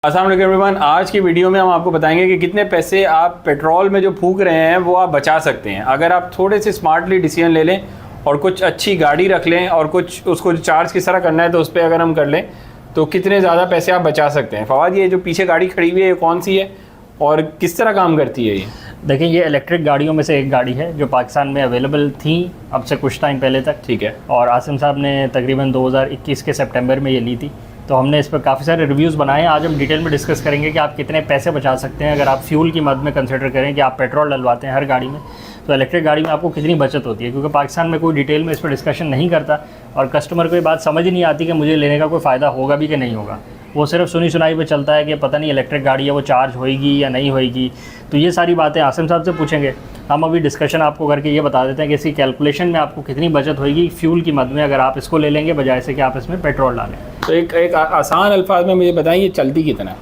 अस्सलाम वालेकुम एवरीवन। आज की वीडियो में हम आपको बताएंगे कि कितने पैसे आप पेट्रोल में जो फूक रहे हैं वो आप बचा सकते हैं अगर आप थोड़े से स्मार्टली डिसीजन ले लें और कुछ अच्छी गाड़ी रख लें और कुछ उसको चार्ज किस तरह करना है तो उस पर अगर हम कर लें तो कितने ज़्यादा पैसे आप बचा सकते हैं। फवाद, ये जो पीछे गाड़ी खड़ी हुई है ये कौन सी है और किस तरह काम करती है ये? देखिए, ये इलेक्ट्रिक गाड़ियों में से एक गाड़ी है जो पाकिस्तान में अवेलेबल थी अब से कुछ टाइम पहले तक। ठीक है। और आसिम साहब ने तकरीबन 2021 के सितंबर में ये ली थी, तो हमने इस पर काफ़ी सारे रिव्यूज़ बनाए हैं। आज हम डिटेल में डिस्कस करेंगे कि आप कितने पैसे बचा सकते हैं अगर आप फ्यूल की मद में कंसिडर करें कि आप पेट्रोल डलवाते हैं हर गाड़ी में, तो इलेक्ट्रिक गाड़ी में आपको कितनी बचत होती है। क्योंकि पाकिस्तान में कोई डिटेल में इस पर डिस्कशन नहीं करता और कस्टमर को ये बात समझ ही नहीं आती कि मुझे लेने का कोई फ़ायदा होगा भी कि नहीं होगा। वो सिर्फ सुनी सुनाई पे चलता है कि पता नहीं इलेक्ट्रिक गाड़ी है वो चार्ज होएगी या नहीं होएगी। तो ये सारी बातें आसिम साहब से पूछेंगे। हम अभी डिस्कशन आपको करके ये बता देते हैं कि इसकी कैलकुलेशन में आपको कितनी बचत होएगी फ्यूल की मद में अगर आप इसको ले लेंगे बजाय से कि आप इसमें पेट्रोल डालें। तो एक आसान अल्फाज में मुझे बताएं ये चलती कितना?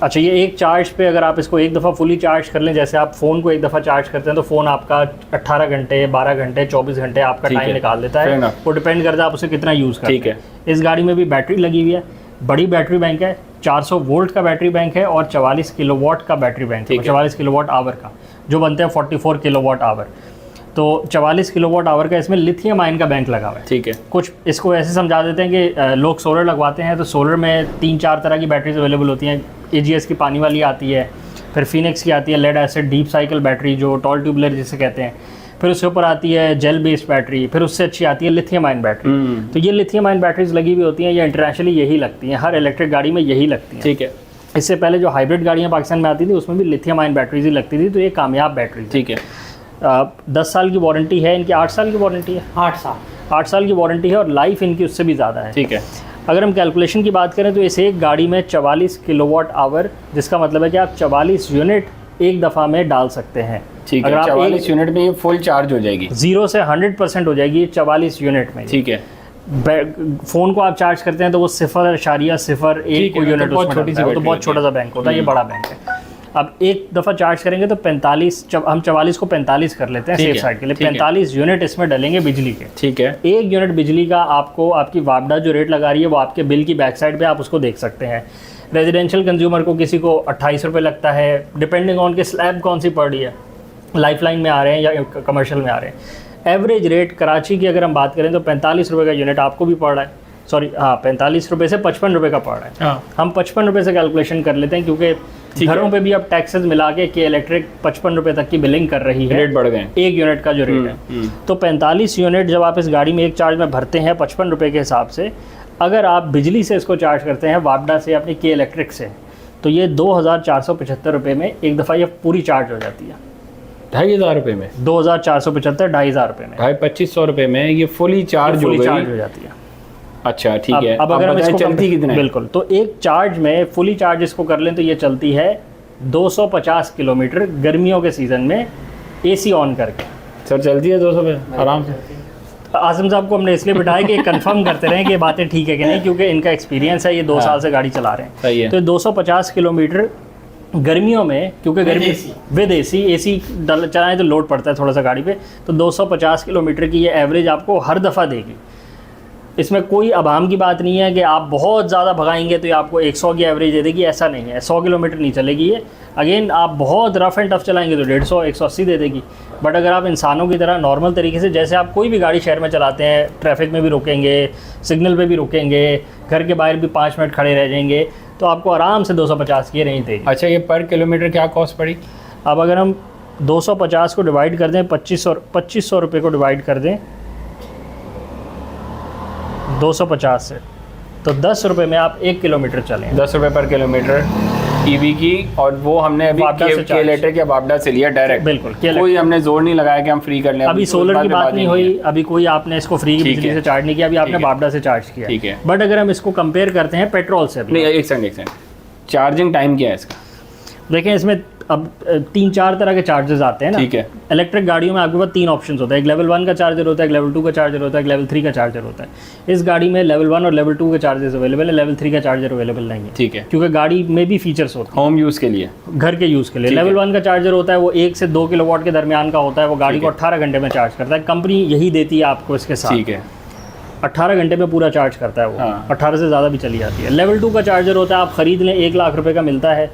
अच्छा, ये एक चार्ज पे अगर आप इसको एक दफ़ा फुली चार्ज कर लें, जैसे आप फ़ोन को एक दफ़ा चार्ज करते हैं तो फ़ोन आपका 18 घंटे 12 घंटे 24 घंटे आपका टाइम निकाल देता है। वो डिपेंड करता है आप उसे कितना यूज़ करते हैं। ठीक है। इस गाड़ी में भी बैटरी लगी हुई है, बड़ी बैटरी बैंक है, 400 वोल्ट का बैटरी बैंक है और 44 किलोवाट का बैटरी बैंक है। 44 किलोवाट आवर का जो बनते हैं 44 किलोवाट आवर। तो 44 किलोवाट आवर का इसमें लिथियम आयन का बैंक लगा हुआ है। ठीक है। कुछ इसको ऐसे समझा देते हैं कि लोग सोलर लगवाते हैं तो सोलर में 3-4 तरह की बैटरीज अवेलेबल होती हैं। AGS की पानी वाली आती है, फिर फिनिक्स की आती है lead acid deep cycle battery जो टॉल ट्यूबुलर जिसे कहते हैं, फिर उसके ऊपर आती है जेल बेस्ड बैटरी, फिर उससे अच्छी आती है लिथियम आयन बैटरी। तो ये लिथियम आयन बैटरीज लगी हुई होती हैं, ये इंटरनेशनली यही लगती हैं, हर इलेक्ट्रिक गाड़ी में यही लगती हैं। ठीक है। इससे पहले जो हाइब्रिड गाड़ियाँ पाकिस्तान में आती थी उसमें भी लिथियम आयन बैटरीज ही लगती थी, तो ये कामयाब बैटरी। ठीक है। 10 साल की वारंटी है इनकी, 8 साल की वारंटी है, 8 साल की वारंटी है और लाइफ इनकी उससे भी ज़्यादा है। ठीक है। अगर हम कैलकुलेशन की बात करें तो इस एक गाड़ी में 44 किलोवाट आवर, जिसका मतलब है कि आप 44 यूनिट एक दफ़ा में डाल सकते हैं। ठीक है। 44 यूनिट में ये फुल चार्ज हो जाएगी, 0 से 100% हो जाएगी 44 यूनिट में। ठीक है। फ़ोन को आप चार्ज करते हैं तो वो 0.01 यूनिट उसमें डालता है, तो बहुत छोटा सा बैंक होता है, ये बड़ा बैंक है। अब एक दफ़ा चार्ज करेंगे तो 45, हम 44 को 45 कर लेते हैं सेफ साइड के लिए, 45 यूनिट इसमें डलेंगे बिजली के। ठीक है। 1 यूनिट बिजली का आपको आपकी वापडा जो रेट लगा रही है वो आपके बिल की बैक साइड पे आप उसको देख सकते हैं। रेजिडेंशियल कंज्यूमर को किसी को 28 रुपये लगता है, डिपेंडिंग ऑन के स्लैब कौन सी पड़ रही है, लाइफलाइन में आ रहे हैं या कमर्शियल में आ रहे हैं। एवरेज रेट कराची की अगर हम बात करें तो 45 रुपये का यूनिट आपको भी पड़ रहा है, 45 रुपये से 55 रुपये का पड़ रहा है। हम 55 रुपये से कैलकुलेशन कर लेते हैं क्योंकि घरों पे भी अब टैक्सेस मिला के इलेक्ट्रिक 55 रुपये तक की बिलिंग कर रही है, रेट बढ़ गए एक यूनिट का जो रेट है। तो 45 यूनिट जब आप इस गाड़ी में एक चार्ज में भरते हैं 55 रुपये के हिसाब से, अगर आप बिजली से इसको चार्ज करते हैं वापडा से अपनी के इलेक्ट्रिक से, तो ये 2475 रुपये में एक दफ़ा ये पूरी चार्ज हो जाती है। 2500 रुपये में 2475, 2500 रुपये में 2500 रुपये में ये फुली चार्ज हो जाती है। अच्छा, ठीक है। अब अगर हम इसको चलती कितना है? बिल्कुल, तो एक चार्ज में फुली चार्ज इसको कर लें तो ये चलती है 250 किलोमीटर गर्मियों के सीज़न में AC ऑन करके। सर चलती है 200 पे आराम से? आसिम साहब को हमने इसलिए बिठाया कि कंफर्म करते रहें कि ये बातें ठीक है कि नहीं, क्योंकि इनका एक्सपीरियंस है, ये 2 साल से गाड़ी चला रहे हैं। सही है। तो 250 किलोमीटर गर्मियों में, क्योंकि गर्मी विद AC चलाएं तो लोड पड़ता है थोड़ा सा गाड़ी पे, तो 250 किलोमीटर की ये एवरेज आपको हर दफ़ा देगी। इसमें कोई अबाम की बात नहीं है कि आप बहुत ज़्यादा भगाएंगे तो ये आपको 100 की एवरेज दे देगी, ऐसा नहीं है। 100 किलोमीटर नहीं चलेगी ये। अगेन आप बहुत रफ एंड टफ चलाएंगे तो 150 180 दे देगी। बट अगर आप इंसानों की तरह नॉर्मल तरीके से, जैसे आप कोई भी गाड़ी शहर में चलाते हैं, ट्रैफिक में भी रुकेंगे, सिग्नल पे भी रुकेंगे, घर के बाहर भी 5 मिनट खड़े रह जाएंगे, तो आपको आराम से 250 की रेंज देगी। अच्छा, ये पर किलोमीटर क्या कॉस्ट पड़ी? अब अगर हम 250 को डिवाइड कर दें 2500 रुपये को डिवाइड कर दें 250 से, तो 10 रुपये में आप 1 किलोमीटर चलें। 10 रुपये पर किलोमीटर EV की, और वो हमने अभी के इलेक्ट्रिक या वापडा से लिया डायरेक्ट। बिल्कुल, कोई हमने जोर नहीं लगाया कि हम फ्री कर लें। अभी सोलर की बात नहीं हुई, अभी कोई आपने इसको फ्री की बिजली से चार्ज नहीं किया, अभी आपने वापडा से चार्ज किया। ठीक है। बट अगर हम इसको कंपेयर करते हैं पेट्रोल से, नहीं, एक सेकंड, चार्जिंग टाइम क्या है इसका? देखें, इसमें अब 3-4 तरह के चार्जेस आते हैं ना। ठीक है। इलेक्ट्रिक गाड़ियों में आपके पास 3 ऑप्शन होता है, एक लेवल 1 का चार्जर होता है, एक लेवल 2 का चार्जर होता है, एक लेवल 3 का चार्जर होता है। इस गाड़ी में लेवल 1 और लेवल 2 के चार्जर्स अवेलेबल है, लेवल 3 का चार्जर अवेलेबल नहीं है। ठीक है। क्योंकि गाड़ी में भी फीचर्स होते हैं होम यूज़ के लिए, घर के यूज़ के लिए। लेवल 1 का चार्जर होता है वो 1 से 2 किलोवाट के दरमियान का होता है, वो गाड़ी को 18 घंटे में चार्ज करता है, कंपनी यही देती है आपको इसके साथ। ठीक है। 18 घंटे में पूरा चार्ज करता है वो। हाँ। 18 से ज़्यादा भी चली जाती है। लेवल 2 का चार्जर होता है, आप ख़रीद लें 1 लाख रुपए का मिलता है।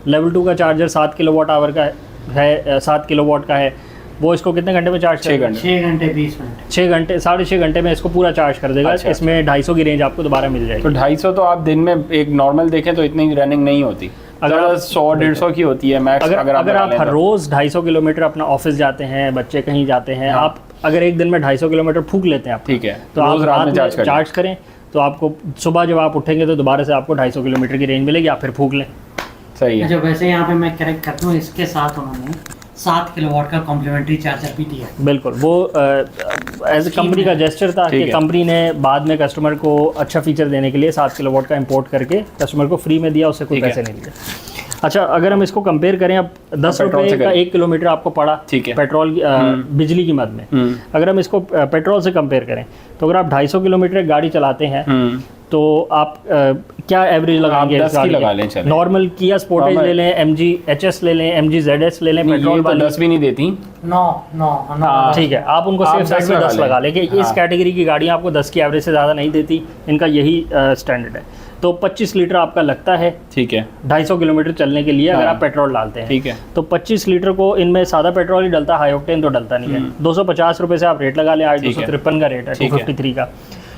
लेवल 2 का चार्जर 7 किलोवाट आवर का है, 7 किलोवाट का है। वो इसको कितने घंटे में चार्ज करेगा? 6 घंटे 20 मिनट, 6 घंटे 6.5 घंटे में इसको पूरा चार्ज कर देगा। अच्छा। इसमें 250 की रेंज आपको दोबारा मिल जाएगी। तो 250 तो आप दिन में एक नॉर्मल देखें तो इतनी रनिंग नहीं होती, अगर अगर आप 100-150 की होती है मैक्स। अगर आप डालें हर तो। रोज़ 250 किलोमीटर अपना ऑफिस जाते हैं, बच्चे कहीं जाते हैं, हाँ। आप अगर एक दिन में 250 किलोमीटर फूंक लेते हैं आप, ठीक है, तो आप रोज रात में चार्ज करें, तो आपको सुबह जब आप उठेंगे तो दोबारा से आपको 250 किलोमीटर की रेंज मिलेगी, आप फिर फूंक लें। सही है। अच्छा वैसे यहाँ पे मैं करेक्ट करता हूँ, इसके साथ उन्होंने 7 किलोवाट का कॉम्प्लीमेंट्री चार्जर भी दिया है। बिल्कुल, वो एज ए कंपनी का जेस्चर था ठीक कि है। कंपनी ने बाद में कस्टमर को अच्छा फीचर देने के लिए 7 किलोवाट का इंपोर्ट करके कस्टमर को फ्री में दिया, उससे कोई ठीक है। पैसे नहीं लिए। अच्छा, अगर हम इसको कंपेयर करें, अब 10 पेट्रोल रुपये से का करें। 1 किलोमीटर आपको पड़ा ठीक है। पेट्रोल बिजली की मद में। हम्म। अगर हम इसको पेट्रोल से कंपेयर करें तो अगर आप 250 किलोमीटर एक गाड़ी चलाते हैं तो आप क्या एवरेज लगाएंगे? 10 की लगा लें, चलें। नॉर्मल किया स्पोर्टेज Normal। ले लें, MG HS ले लें, MG ZS ले लें, नहीं, पेट्रोल ये तो वाली। 10 भी नहीं देती। नो नो नो, हाँ। ठीक है, आप उनको आप सेफ साइड 10 में लगा 10 लें। लगा लें कि इस हाँ। कैटेगरी की गाड़ियाँ आपको 10 की एवरेज से ज़्यादा नहीं देती, इनका यही स्टैंडर्ड है। तो 25 लीटर आपका लगता है ठीक है। 250 किलोमीटर चलने के लिए, अगर हाँ। आप पेट्रोल डालते हैं। ठीक है। तो 25 लीटर को इनमें सादा पेट्रोल ही डलता है, हाई ऑक्टेन तो डलता नहीं है। 250 रुपये से आप रेट लगा लें, आज ठीक है। 253 का रेट है, ठीक है। 253 का।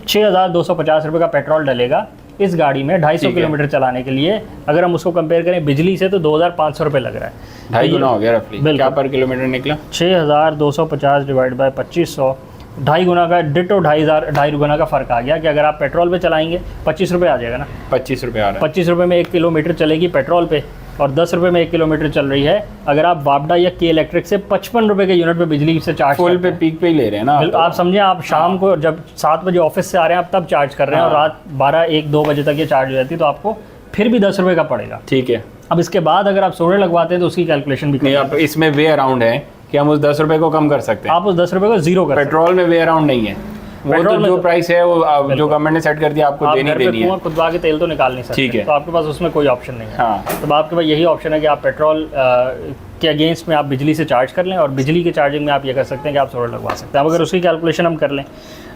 6250 रुपये का पेट्रोल डलेगा इस गाड़ी में 250 ठीक है। किलोमीटर चलाने के लिए। अगर हम उसको कंपेयर करें बिजली से तो 2500 रुपये लग रहा है। 2.5 गुना हो गया रफली। बिल्कुल। क्या पर किलोमीटर निकला? 6250 डिवाइड बाय 2500, 2.5 गुना का, डिटो 2.5 गुना का फ़र्क आ गया कि अगर आप पेट्रोल पे चलाएंगे 25 रुपये आ जाएगा ना। 25 रुपये आ रहा है। 25 रुपये में 1 किलोमीटर चलेगी पेट्रोल पे, और 10 रुपये में 1 किलोमीटर चल रही है अगर आप वापडा या के इलेक्ट्रिक से 55 रुपये के यूनिट पे बिजली से चार्ज फुल करते पे हैं। पीक पे ही ले रहे हैं ना आप समझें, आप शाम को जब 7 बजे ऑफिस से आ रहे हैं आप तब चार्ज कर रहे हैं, और हाँ। रात 12-1-2 बजे तक ये चार्ज हो जाती है, तो आपको फिर भी 10 रुपये का पड़ेगा। ठीक है। अब इसके बाद अगर आप सोलर लगवाते हैं तो उसकी कैलकुलेशन भी नहीं, करें। आप इसमें वे अराउंड है कि हम उस 10 रुपये को कम कर सकते हैं। आप उस 10 रुपये को जीरो कर सकते हैं। पेट्रोल में वे अराउंड नहीं है, वो पेट्रोल तो में जो तो- प्राइस है वो जो गवर्नमेंट ने सेट कर दिया आपको आप देनी घर पे देनी है। कुआं खुदवा के तेल तो निकाल नहीं सकते, ठीक है। तो आपके पास उसमें कोई ऑप्शन नहीं है। हाँ। तो आपके पास यही ऑप्शन है कि आप पेट्रोल के अगेंस्ट में आप बिजली से चार्ज कर लें, और बिजली के चार्जिंग में आप ये कर सकते हैं कि आप सोलर लगवा सकते हैं। अब अगर उसकी कैलकुलेशन हम कर लें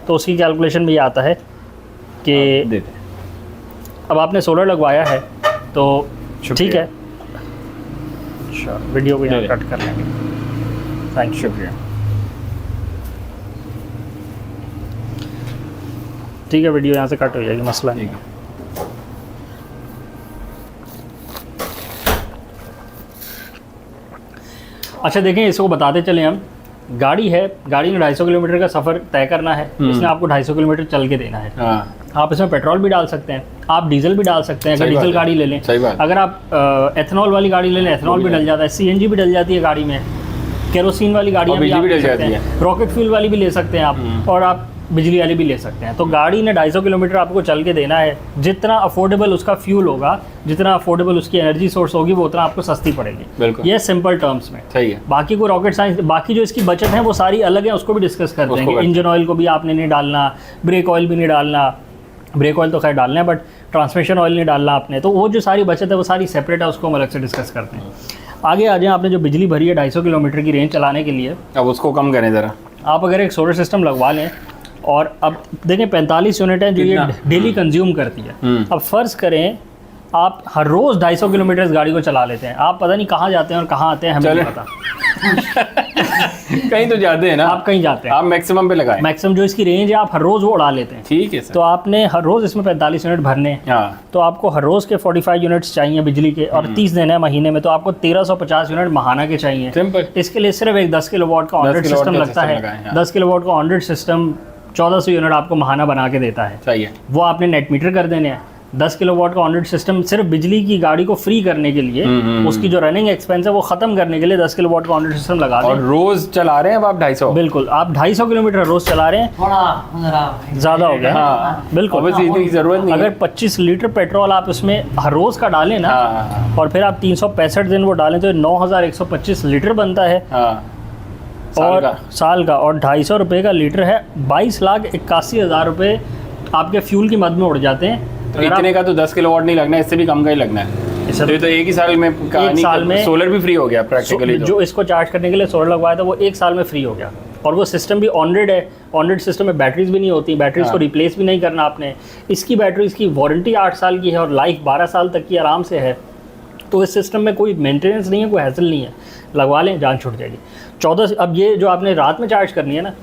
तो उसकी कैलकुलेशन भी आता है कि दे दें। अब आपने सोलर लगवाया है तो शुक्रिया। ठीक है, अच्छा वीडियो को यहाँ ले कट कर लेंगे। Thank you. शुक्रिया। ठीक है, वीडियो यहाँ से कट हो जाएगी, मसला नहीं ठीक है। है। अच्छा देखें, इसको बताते चले हम। गाड़ी है, गाड़ी ने 250 किलोमीटर का सफ़र तय करना है, इसने आपको 250 किलोमीटर चल के देना है। हाँ, आप इसमें पेट्रोल भी डाल सकते हैं, आप डीजल भी डाल सकते हैं, अगर सही बात डीजल है। गाड़ी ले लें। सही बात। अगर आप एथनॉल वाली गाड़ी ले लें, एथनॉल भी डल जाता है, CNG भी डल जाती है गाड़ी में, केरोसिन वाली गाड़ियाँ और भी बिजली आप भी ले डल सकते जाती हैं, रॉकेट फ्यूल वाली भी ले सकते हैं आप, और आप बिजली वाली भी ले सकते हैं। तो गाड़ी ने 250 किलोमीटर आपको चल के देना है, जितना अफोर्डेबल उसका फ्यूल होगा, जितना अफोर्डेबल उसकी एनर्जी सोर्स होगी, वो उतना आपको सस्ती पड़ेगी। बिल्कुल। ये सिंपल टर्म्स में। सही है। बाकी को रॉकेट साइंस, बाकी जो इसकी बचत है वो सारी अलग है, उसको भी डिस्कस करते उसको हैं कि करते हैं। इंजन ऑयल को भी आपने नहीं डालना, ब्रेक ऑयल भी नहीं डालना, ब्रेक ऑयल तो खैर डालना है बट ट्रांसमिशन ऑयल नहीं डालना आपने, तो वो जो सारी बचत है वो सारी सेपरेट है, उसको हम अलग से डिस्कस करते हैं। आगे आ जाए, आपने जो बिजली भरी है 250 किलोमीटर की रेंज चलाने के लिए, अब उसको कम करें ज़रा। आप अगर एक सोलर सिस्टम लगवा लें, और अब देखें 45 यूनिट है जो ये कितना? डेली कंज्यूम करती है। अब फ़र्ज़ करें आप हर रोज़ 250 किलोमीटर इस गाड़ी को चला लेते हैं, आप पता नहीं कहाँ जाते हैं और कहाँ आते हैं, हमें नहीं पता। कहीं तो जाते हैं ना, आप कहीं जाते हैं, आप मैक्सिमम पे लगाएं। मैक्सिमम जो इसकी रेंज है आप हर रोज़ वो उड़ा लेते हैं। ठीक है सर। तो आपने हर रोज़ इसमें 45 यूनिट भरने हैं, हाँ, तो आपको हर रोज़ के 45 यूनिट्स चाहिए बिजली के, और 30 दिन है महीने में, तो आपको 1350 यूनिट महाना के चाहिए। सिंपल। इसके लिए सिर्फ एक 10 किलोवाट का ऑनरेट 10 सिस्टम किलोवाट का लगता सिस्टम है। लगाएं, हाँ। 10 किलोवाट का ऑनरेट सिस्टम 1400 यूनिट आपको महाना बना के देता है। सही है। वो आपने नेट मीटर कर देने हैं। 10 किलोवाट का ऑनरेट सिस्टम सिर्फ बिजली की गाड़ी को फ्री करने के लिए, उसकी जो रनिंग एक्सपेंस है वो ख़त्म करने के लिए 10 किलोवाट का ऑनरेट सिस्टम लगा और दें। रोज चला रहे हैं अब आप 250? बिल्कुल, आप 250 किलोमीटर रोज़ चला रहे हैं, थोड़ा जरा ज़्यादा हो गया। हाँ, बिल्कुल। obviously इतनी ज़रूरत नहीं अगर है। 25 लीटर पेट्रोल आप उसमें हर रोज़ का डालें ना, हाँ, और फिर आप 365 दिन वो डालें, तो 9125 लीटर बनता है, हाँ, और साल का, और 250 रुपये का लीटर है, 22,81,000 रुपये आपके फ्यूल की मद में उड़ जाते हैं। तो इतने का तो 10 किलोवाट नहीं लगना है, इससे भी कम का ही लगना है। इससे- तो ये तो एक ही साल में साल में सोलर भी फ्री हो गया प्रैक्टिकली। जो इसको चार्ज करने के लिए सोलर लगवाया था वो 1 साल में फ्री हो गया। और वो सिस्टम भी ऑनरेड है। ऑनरेड सिस्टम में बैटरीज भी नहीं होती, बैटरीज को रिप्लेस भी नहीं करना आपने। इसकी बैटरीज की वारंटी 8 साल की है और लाइफ 12 साल तक की आराम से है। तो इस सिस्टम में कोई मेंटेनेंस नहीं है, कोई हैसल नहीं है, लगवा लें जान छूट जाएगी। 14 अब ये जो आपने रात में चार्ज करनी है ना,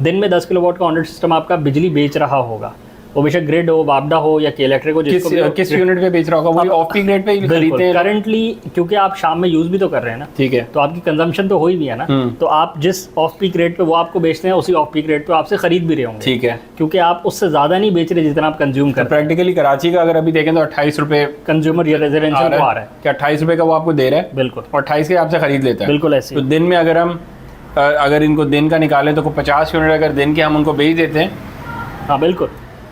दिन में 10 किलोवाट का ऑनरेड सिस्टम आपका बिजली बेच रहा होगा, वो बेशक ग्रिड हो, वापडा हो या के इलेक्ट्रिक हो, किस यूनिट पे बेच रहा होगा, वो ऑफ पीक रेट पे ही खरीदते हैं करंटली, क्योंकि आप शाम में यूज भी तो कर रहे हैं ना, ठीक है, तो आपकी कंजम्पशन तो हो ही भी है ना, तो आप जिस ऑफ पीक रेट पे वो आपको बेचते हैं उसी ऑफ पीक रेट पे आपसे खरीद भी रहे होंगे, ठीक है, क्योंकि आप उससे ज्यादा नहीं बेच रहे जितना आप कंज्यूम कर रहे हैं। प्रैक्टिकली कराची का अगर अभी देखें तो 28 रुपए कंज्यूमर या रेजिडेंशियल को आ रहा है, क्या 28 रुपए का वो आपको दे रहा है, बिल्कुल, और 28 के आपसे खरीद लेता है, बिल्कुल ऐसे। तो दिन में अगर इनको दिन का निकालें तो 50 यूनिट अगर दिन के हम उनको बेच देते हैं, हाँ बिल्कुल,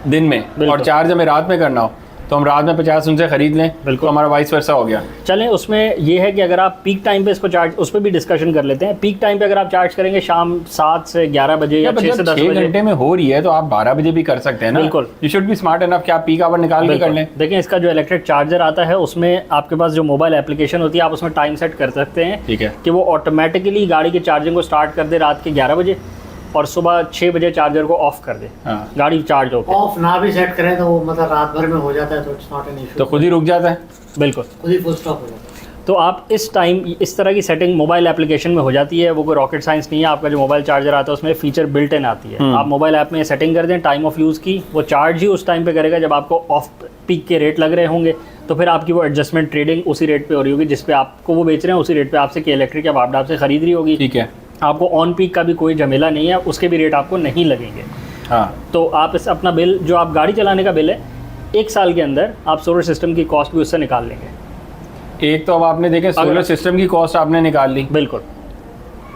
दिन में, और चार्ज हमें रात में करना हो तो हम रात में 50 उनसे खरीद लें, बिल्कुल, तो हमारा वाइस वर्सा हो गया। चलें, उसमें ये है कि अगर आप पीक टाइम पे इसको चार्ज, उस पर भी डिस्कशन कर लेते हैं। पीक टाइम पे अगर आप चार्ज करेंगे शाम 7 से 11 बजे या 6 से 10 बजे, 6 घंटे में हो रही है तो आप 12 बजे भी कर सकते हैं ना, बिल्कुल। You should be smart enough कि आप पीक आवर निकाल के कर लें। देखें, इसका जो इलेक्ट्रिक चार्जर आता है उसमें आपके पास जो मोबाइल एप्लीकेशन होती है, आप उसमें टाइम सेट कर सकते हैं, ठीक है, कि वो ऑटोमेटिकली गाड़ी की चार्जिंग को स्टार्ट कर दे रात के 11 बजे और सुबह 6 बजे चार्जर को ऑफ कर दे, हाँ। गाड़ी चार्ज हो। ऑफ ना भी सेट करें तो वो मतलब रात भर में हो जाता है, तो इट्स नॉट एन इशू, तो खुद ही रुक जाता है, बिल्कुल, खुद ही फुल स्टॉप हो जाता है। तो आप इस टाइम इस तरह की सेटिंग मोबाइल एप्लीकेशन में हो जाती है, वो कोई रॉकेट साइंस नहीं है। आपका जो मोबाइल चार्जर आता है उसमें फीचर बिल्ट इन आती है, आप मोबाइल ऐप में सेटिंग कर दें टाइम ऑफ यूज़ की, वो चार्ज ही उस टाइम पे करेगा जब आपको ऑफ पीक के रेट लग रहे होंगे, तो फिर आपकी वो एडजस्टमेंट ट्रेडिंग उसी रेट पे हो रही होगी जिस पे आपको वो बेच रहे हैं, उसी रेट पे आपसे के इलेक्ट्रिक या वापडा आपसे खरीद रही होगी, ठीक है। आपको ऑन पीक का भी कोई झमेला नहीं है, उसके भी रेट आपको नहीं लगेंगे। हाँ, तो आप इस अपना बिल जो आप गाड़ी चलाने का बिल है 1 साल के अंदर आप सोलर सिस्टम की कॉस्ट भी उससे निकाल लेंगे। एक तो अब आपने देखे सोलर सिस्टम की कॉस्ट आपने निकाल ली, बिल्कुल,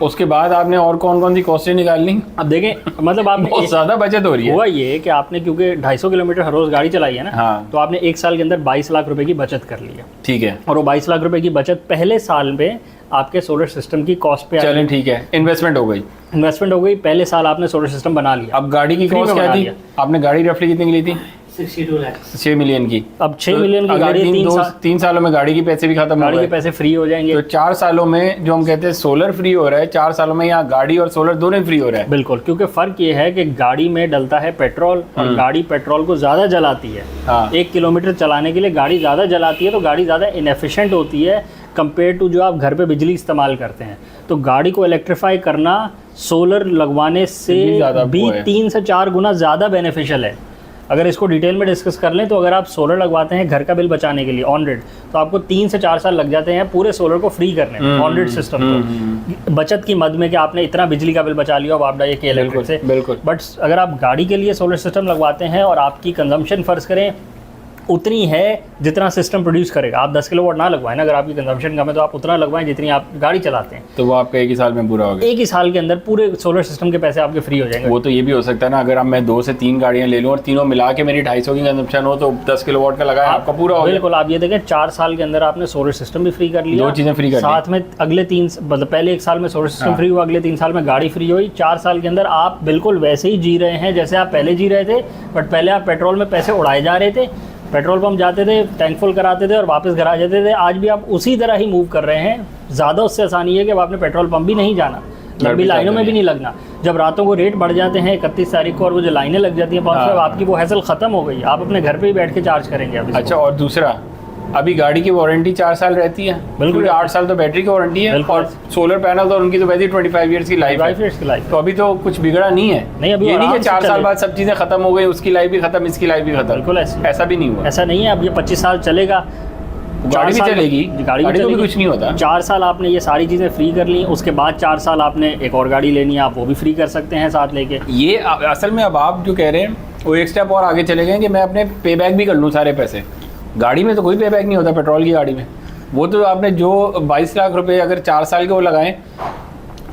उसके बाद आपने और कौन कौन सी कॉस्टें निकाल ली? अब देखें, मतलब आपने बहुत ज़्यादा बचत हो रही है। हुआ ये कि आपने क्योंकि 250 किलोमीटर हर रोज़ गाड़ी चलाई है ना, हाँ, तो आपने 1 साल के अंदर 22 लाख रुपए की बचत कर ली है, ठीक है, और वो 22 लाख रुपए की बचत पहले साल में आपके सोलर सिस्टम की कॉस्ट पे चलें, ठीक है, इन्वेस्टमेंट हो गई, इन्वेस्टमेंट हो गई, पहले साल आपने सोलर सिस्टम बना लिया। अब गाड़ी की कॉस्ट क्या थी? आपने गाड़ी रफली कितनी की ली थी? 62 लाख, 6 मिलियन की। अब 6 मिलियन की गाड़ी 3 सालों में गाड़ी के पैसे भी खत्म हो गाड़ी गए, के पैसे फ्री हो जाएंगे। तो 4 सालों में जो हम कहते हैं सोलर फ्री हो रहा है, 4 सालों में यहाँ गाड़ी और सोलर दोनों फ्री हो रहा है। बिल्कुल, क्योंकि फ़र्क ये है कि गाड़ी में डलता है पेट्रोल और गाड़ी पेट्रोल को ज़्यादा जलाती है। हाँ। 1 किलोमीटर चलाने के लिए गाड़ी ज़्यादा जलाती है, तो गाड़ी ज़्यादा इनएफिशिएंट होती है कंपेयर टू जो आप घर पे बिजली इस्तेमाल करते हैं। तो गाड़ी को इलेक्ट्रीफाई करना सोलर लगवाने से भी 3 से 4 गुना ज़्यादा बेनिफिशियल है। अगर इसको डिटेल में डिस्कस कर लें तो अगर आप सोलर लगवाते हैं घर का बिल बचाने के लिए ऑन रेट, तो आपको 3 से 4 साल लग जाते हैं पूरे सोलर को फ्री करने में, ऑन रेट सिस्टम को, बचत की मद में कि आपने इतना बिजली का बिल बचा लिया और आप के इलेक्ट्रिक से। बिल्कुल। बट अगर आप गाड़ी के लिए सोलर सिस्टम लगवाते हैं और आपकी कंजम्पशन फ़र्ज़ करें उतनी है जितना सिस्टम प्रोड्यूस करेगा, आप 10 किलोवाट ना लगवाएं ना, अगर आपकी कंजम्पशन कम है तो आप उतना लगवाएं जितनी आप गाड़ी चलाते हैं, तो वो आपका 1 ही साल में पूरा हो गया। 1 ही साल के अंदर पूरे सोलर सिस्टम के पैसे आपके फ्री हो जाएंगे। वो तो ये भी हो सकता है ना, अगर मैं 2 से 3 गाड़ियाँ ले लूँ और तीनों मिला के मेरी 250 की कंजम्पशन हो तो 10 किलोवाट का लगाया आपका पूरा हो गया। बिल्कुल, आप ये देखें 4 साल के अंदर आपने सोलर सिस्टम भी फ्री कर लिया, 2 चीज़ें फ्री कर ली, साथ में अगले 3 मतलब पहले 1 साल में सोलर सिस्टम फ्री हुआ, अगले 3 साल में गाड़ी फ्री हुई। 4 साल के अंदर आप बिल्कुल वैसे ही जी रहे हैं जैसे आप पहले जी रहे थे, बट पहले आप पेट्रोल में पैसे उड़ाए जा रहे थे, पेट्रोल पंप जाते थे, टैंक फुल कराते थे और वापस घर आ जाते थे। आज भी आप उसी तरह ही मूव कर रहे हैं। ज़्यादा उससे आसानी है कि आपने पेट्रोल पंप भी नहीं जाना, लंबी लाइनों में भी नहीं लगना। जब रातों को रेट बढ़ जाते हैं 31 तारीख को और वो जो लाइनें लग जाती हैं पंप पे, आपकी वो हैसल ख़त्म हो गई, आप अपने घर पे ही बैठ के चार्ज करेंगे अभी। अच्छा, और दूसरा, अभी गाड़ी की वारंटी 4 साल रहती है, बिल्कुल 8 साल तो बैटरी की वारंटी है, और सोलर पैनल तो उनकी तो वैसे ही 25 ईयर्स की लाइफ है, तो अभी तो कुछ बिगड़ा नहीं है। नहीं, अभी ये नहीं कि 4 साल बाद सब चीज़ें खत्म हो गई, उसकी लाइफ भी खत्म, इसकी लाइफ भी खत्म, बिल्कुल ऐसा भी नहीं हुआ। ऐसा नहीं है, अब ये 25 साल चलेगा, गाड़ी भी चलेगी, गाड़ी को भी कुछ नहीं होता। 4 साल आपने ये सारी चीज़ें फ्री कर ली, उसके बाद 4 साल आपने एक और गाड़ी लेनी है, आप वो भी फ्री कर सकते हैं साथ लेके। ये असल में अब आप जो कह रहे हैं वो एक स्टेप और आगे चले गए कि मैं अपने पे बैक भी कर लूँ सारे पैसे। गाड़ी में तो कोई पे बैक नहीं होता, पेट्रोल की गाड़ी में। वो तो आपने जो 22 लाख रुपए अगर 4 साल के वो लगाएं,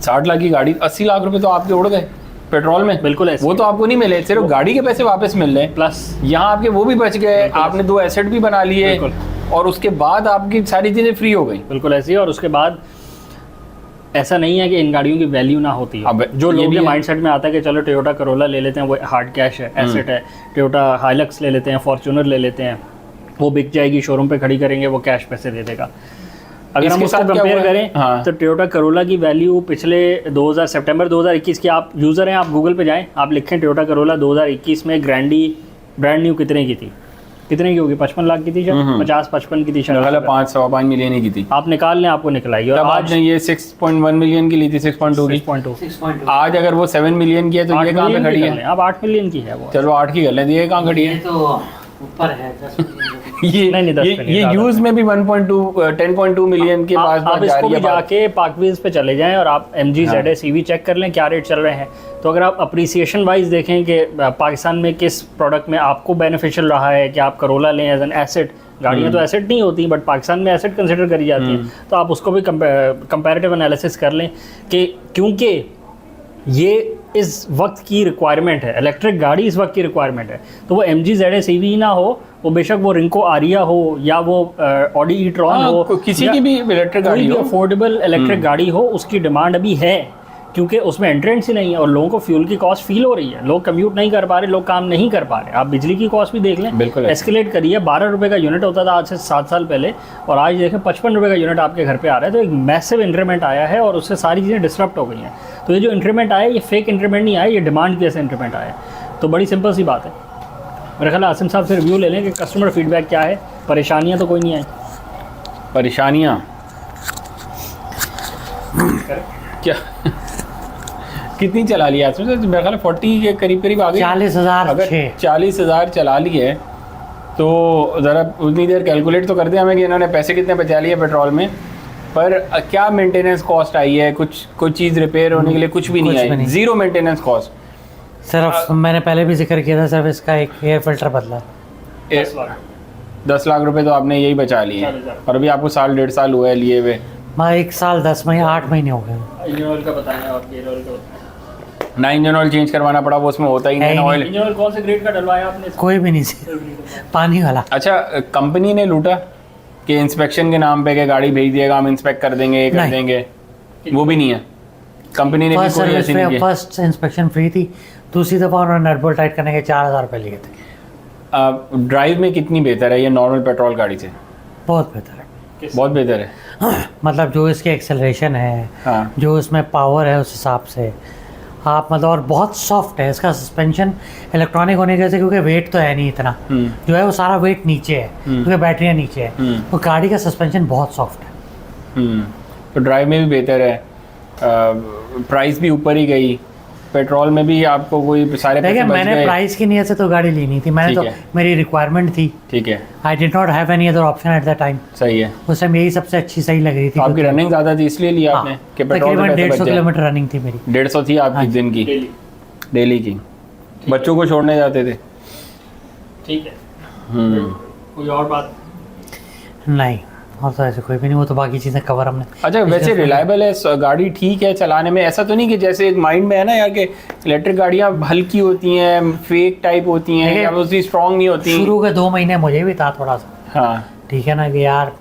60 लाख की गाड़ी, 80 लाख रुपए तो आपके उड़ गए पेट्रोल में। बिल्कुल ऐसे, वो तो आपको नहीं मिले, सिर्फ गाड़ी के पैसे वापस मिल रहे हैं, प्लस यहाँ आपके वो भी बच गए, आपने 2 एसेट भी बना लिए, और उसके बाद आपकी सारी चीज़ें फ्री हो गई। बिल्कुल ऐसे ही। और उसके बाद ऐसा नहीं है कि इन गाड़ियों की वैल्यू ना होती है। जो लोगों के माइंडसेट में आता है कि चलो टोयोटा करोला ले लेते हैं, वो हार्ड कैश है, एसेट है, टोयोटा हाइलक्स ले लेते हैं, फॉर्च्यूनर ले लेते हैं, वो बिक जाएगी, शोरूम पे खड़ी करेंगे, वो कैश पैसे दे देगा। अगर हम इसके उसको साथ क्या कंपेयर हुआ है? करें हाँ। तो टोयोटा करोला की वैल्यू पिछले सितंबर 2021 की, आप यूज़र हैं, आप गूगल पे जाएं, आप लिखें टोयोटा करोला 2021 में ग्रैंडी ब्रांड न्यू कितने की थी, कितने की होगी, 55 लाख की थी शायद, 50-55 की थी शायद, 5.5 मिलियन ही की थी। आप निकाल लें, आपको निकलाई। और तब आज आपने ये 6.1 मिलियन की ली थी, 6.2 की। 6.2 6.2 आज अगर वो 7 मिलियन की है तो ये कहाँ पे खड़ी है? अब 8 मिलियन की है वो। चलो 8 की कर लें, तो ये कहाँ खड़ी ये है? तो ऊपर है 10 मिलियन। ये नहीं, 10 पे नहीं, ये ज़्यादा यूज में भी 10.2 मिलियन के पास आप जा इसको रही भी है बात। जाके पाकवीज पे चले जाएं और आप MG हाँ। ZS EV चेक कर लें क्या रेट चल रहे हैं। तो अगर आप अप्रिसिएशन वाइज देखें कि पाकिस्तान में किस प्रोडक्ट में आपको बेनिफिशियल रहा है कि आप करोला लें एज एन एसेट, गाड़ियाँ तो एसेट नहीं होती बट पाकिस्तान में एसेट कंसिडर करी जाती हैं, तो आप उसको भी कंपैरेटिव एनालिसिस कर लें कि क्योंकि ये इस वक्त की रिक्वायरमेंट है, इलेक्ट्रिक गाड़ी इस वक्त की रिक्वायरमेंट है। तो वो MG ZS EV ना हो, वो बेशक वो रिंको आरिया हो या वो ऑडी ई-ट्रॉन हो, किसी या की भी इलेक्ट्रिक कोई गाड़ी भी हो। अफोर्डेबल इलेक्ट्रिक गाड़ी हो, उसकी डिमांड अभी है क्योंकि उसमें एंट्रेंस ही नहीं है और लोगों को फ्यूल की कॉस्ट फील हो रही है। लोग कम्यूट नहीं कर पा रहे, लोग काम नहीं कर पा रहे। आप बिजली की कॉस्ट भी देख लें, बिल्कुल एस्केलेट करी है। 12 रुपये का यूनिट होता था आज से 7 साल पहले, और आज देखें 55 रुपये का यूनिट आपके घर पे आ रहा है। तो एक मैसिव इंक्रीमेंट आया है और उससे सारी चीज़ें डिस्टर्प्ट हो गई हैं। तो ये जो इंक्रीमेंट आया, ये फेक इंक्रीमेंट नहीं आया, ये डिमांड की वजह से इंक्रीमेंट आया। तो बड़ी सिंपल सी बात है। मेरे ख्याल आसिम साहब से रिव्यू ले लें कि कस्टमर फीडबैक क्या है, परेशानियाँ तो कोई नहीं आई। परेशानियाँ क्या कितनी चला लिया आपने? तो मेरे ख्याल 40 के करीब करीब आ गई। 40,000 अगर 40,000 चला लिए तो ज़रा उतनी देर कैलकुलेट तो कर दें हमें कि इन्होंने पैसे कितने बचा लिए पेट्रोल में। पर क्या मेंटेनेंस कॉस्ट आई है? कोई चीज़ रिपेयर होने के लिए कुछ भी नहीं कुछ भी आई, नहीं। Zero maintenance cost. सिर्फ मैंने पहले भी जिक्र किया था, सिर्फ इसका एक एयर फिल्टर बदला। 10 लाख रुपए तो आपने यही बचा लिए हैं। 40,000। और अभी आपको 1.5 साल हुआ है लिए हुए। मैं 1 साल 10 महीने 8 महीने हो गए। इंजन ऑयल का बताएं और गियर ऑयल का बताएं। ना इंजन ऑयल चेंज करवाना पड़ा, वो उसमें होता ही नहीं है ऑयल। इंजन ऑयल कौन से ग्रेड का डलवाया आपने? कोई भी नहीं थी, पानी वाला। अच्छा, कंपनी ने लूटा कि इंस्पेक्शन के नाम पे कि गाड़ी भेज दिएगा, हम इंस्पेक्ट कर देंगे, ये कर नहीं। देंगे, वो भी नहीं है। कंपनी ने भी फर्स्ट कोई सर्विस ऐसी नहीं पे की। फर्स्ट इंस्पेक्शन फ्री थी, दूसरी दफ़ा उन्होंने नट बोल्ट टाइट करने के 4,000 रुपये लिए थे। ड्राइव में कितनी बेहतर है ये नॉर्मल पेट्रोल गाड़ी से? बहुत बेहतर है। बहुत बेहतर है। मतलब जो इसकी एक्सेलरेशन है, हाँ। जो इसमें पावर है, उस हिसाब से आप मतलब, और बहुत सॉफ्ट है इसका सस्पेंशन इलेक्ट्रॉनिक होने की वजह से, क्योंकि वेट तो है नहीं इतना, जो है वो सारा वेट नीचे है क्योंकि बैटरियाँ नीचे है, तो गाड़ी का सस्पेंशन बहुत सॉफ्ट है। तो ड्राइव में भी बेहतर है। प्राइस भी ऊपर ही गई, पेट्रोल में भी आपको कोई सारे पैसे देखिए, बच मैंने गए। प्राइस की नीयत से तो गाड़ी लेनी थी, मैंने ठीक तो है। मेरी रिक्वायरमेंट थी। ठीक है, I did not have any other option at the time. सही है। उस टाइम यही सबसे अच्छी सही लग रही थी। तो आपकी रनिंग ज़्यादा थी इसलिए लिया आपने कि पेट्रोल तकरीबन के पैसे 150 बच जाए। किलोमीटर रनिंग थी मेरी। 150 थी आपकी दिन की, डेली की। बच्चों को छोड़ने जाते थे? ठीक है। हम्म। कोई और बात? नहीं, और तो ऐसे कोई भी नहीं, वो तो बाकी चीज़ें कवर हमने। अच्छा, वैसे रिलायबल है गाड़ी, ठीक है चलाने में? ऐसा तो नहीं कि जैसे एक माइंड में है ना यार कि इलेक्ट्रिक गाड़ियाँ हल्की होती हैं, फेक टाइप होती हैं, या उतनी स्ट्रांग नहीं होती? शुरू के 2 महीने मुझे भी था थोड़ा सा, हाँ ठीक है ना, कि यार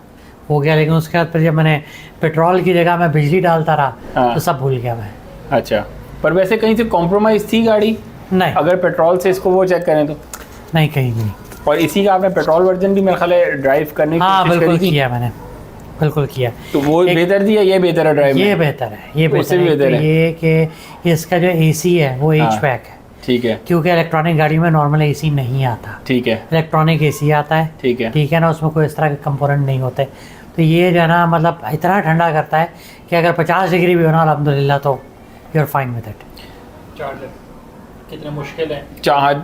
हो गया, लेकिन उसके बाद फिर जब मैंने पेट्रोल की जगह मैं बिजली डालता रहा, हाँ। तो सब भूल गया मैं। अच्छा, पर वैसे कहीं से कॉम्प्रोमाइज़ थी गाड़ी? नहीं, अगर पेट्रोल से इसको वो चेक करें तो? नहीं, कहीं भी नहीं। और इसी का आपने पेट्रोल वर्जन भी मेरे ख्याल है ड्राइव करने की हाँ, कोशिश बिल्कुल करी थी? किया मैंने, बिल्कुल किया। तो वो एक- बेहतर थी या ये बेहतर है ड्राइव में? ये बेहतर है, ये उससे बेहतर भी है, बेहतर है। ये कि इसका जो AC है वो हाँ। HVAC है, ठीक है, क्योंकि इलेक्ट्रॉनिक गाड़ी में नॉर्मल AC नहीं आता, ठीक है, इलेक्ट्रॉनिक AC आता है। ठीक है। ठीक है ना, उसमें कोई इस तरह के कंपोनेंट नहीं होते। तो ये जो है ना, मतलब इतना ठंडा करता है कि अगर 50 डिग्री भी होना अल्हम्दुलिल्लाह तो you are fine with it. Charger कितने मुश्किल है?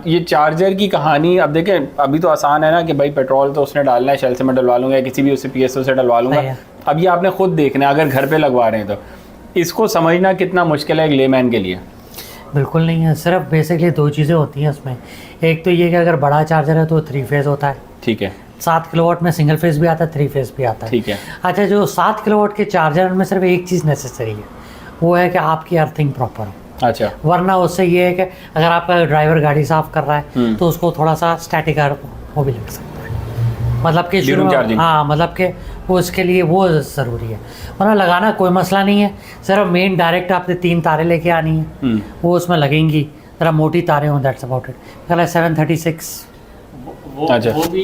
ये चार्जर की कहानी अब देखें, अभी तो आसान है ना कि भाई पेट्रोल तो उसने डालना है, शेल से मैं डलवा लूँगा या किसी भी उससे PSO से डलवा लूँगा। सही है। अब ये आपने खुद देखना है, अगर घर पे लगवा रहे हैं तो इसको समझना कितना मुश्किल है एक लेमैन के लिए। बिल्कुल नहीं है, सिर्फ बेसिकली 2 चीज़ें होती हैं उसमें। एक तो ये कि अगर बड़ा चार्जर है तो 3 फेज़ होता है, ठीक है, 7 किलोवाट में सिंगल फेज़ भी आता है, 3 फेज़ भी आता है। ठीक है। अच्छा, जो 7 किलोवाट के चार्जर में सिर्फ एक चीज़ नेसेसरी है, वो है कि आपकी अर्थिंग प्रॉपर हो। अच्छा, वरना उससे ये है कि अगर आपका ड्राइवर गाड़ी साफ कर रहा है तो उसको थोड़ा सा स्टैटिक वो भी लग सकता है, मतलब कि शुरू During में, charging। हाँ, मतलब कि वो उसके लिए वो ज़रूरी है। वरना लगाना कोई मसला नहीं है, सिर्फ मेन डायरेक्ट आपने 3 तारें लेके आनी है, वो उसमें लगेंगी, ज़रा मोटी तारें हों, दैट्स अबाउट इट। कल 736 अच्छा। वो भी